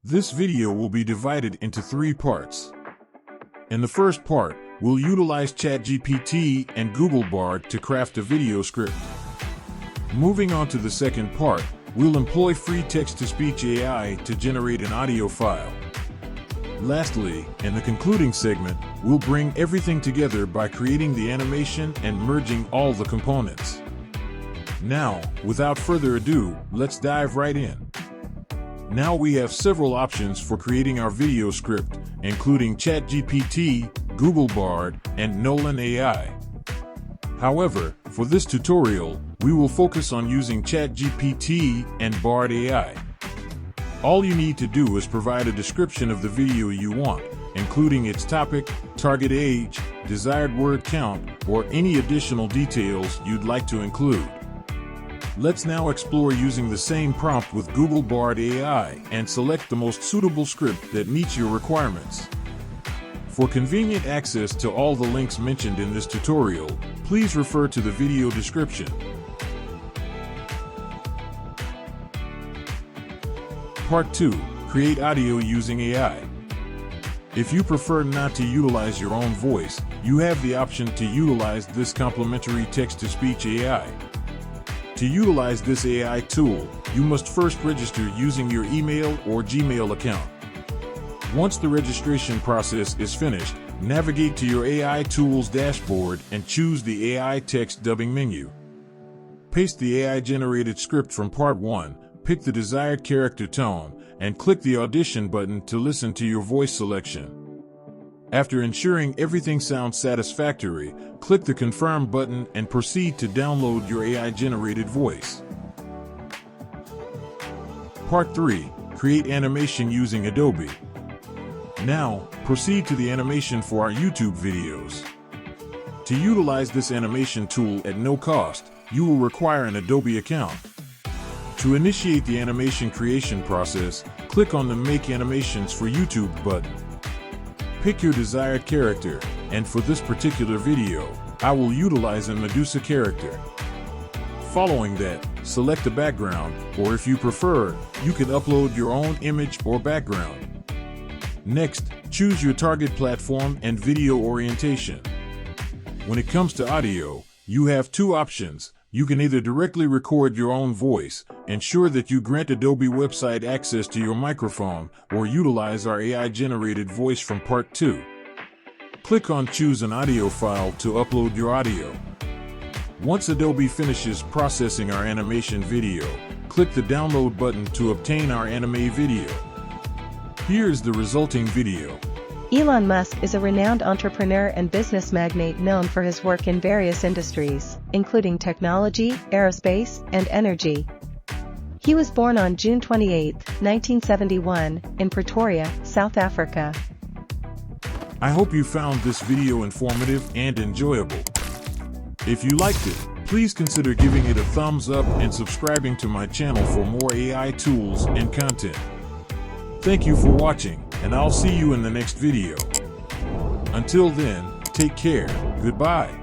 This video will be divided into 3 parts. In the first part, we'll utilize ChatGPT and Google Bard to craft a video script. Moving on to the second part, we'll employ free text-to-speech AI to generate an audio file. Lastly, in the concluding segment, we'll bring everything together by creating the animation and merging all the components. Now, without further ado, let's dive right in. Now we have several options for creating our video script, including ChatGPT, Google Bard, and Nolan AI. However, for this tutorial, we will focus on using ChatGPT and Bard AI. All you need to do is provide a description of the video you want, including its topic, target age, desired word count, or any additional details you'd like to include. Let's now explore using the same prompt with Google Bard AI and select the most suitable script that meets your requirements. For convenient access to all the links mentioned in this tutorial, please refer to the video description. Part 2. Create audio using AI. If you prefer not to utilize your own voice, you have the option to utilize this complimentary text-to-speech AI. To utilize this AI tool, you must first register using your email or Gmail account. Once the registration process is finished, navigate to your AI tools dashboard and choose the AI text dubbing menu. Paste the AI-generated script from Part 1, pick the desired character tone, and click the audition button to listen to your voice selection. After ensuring everything sounds satisfactory, click the Confirm button and proceed to download your AI-generated voice. Part 3. Create animation using Adobe. Now, proceed to the animation for our YouTube videos. To utilize this animation tool at no cost, you will require an Adobe account. To initiate the animation creation process, click on the Make Animations for YouTube button. Pick your desired character, and for this particular video, I will utilize a Medusa character. Following that, select a background, or if you prefer, you can upload your own image or background. Next, choose your target platform and video orientation. When it comes to audio, you have 2 options. You can either directly record your own voice, ensure that you grant Adobe website access to your microphone, or utilize our AI-generated voice from Part 2. Click on Choose an audio file to upload your audio. Once Adobe finishes processing our animation video, click the Download button to obtain our anime video. Here's the resulting video. Elon Musk is a renowned entrepreneur and business magnate known for his work in various industries, including technology, aerospace, and energy. He was born on June 28, 1971, in Pretoria, South Africa. I hope you found this video informative and enjoyable. If you liked it, please consider giving it a thumbs up and subscribing to my channel for more AI tools and content. Thank you for watching, and I'll see you in the next video. Until then, take care, goodbye.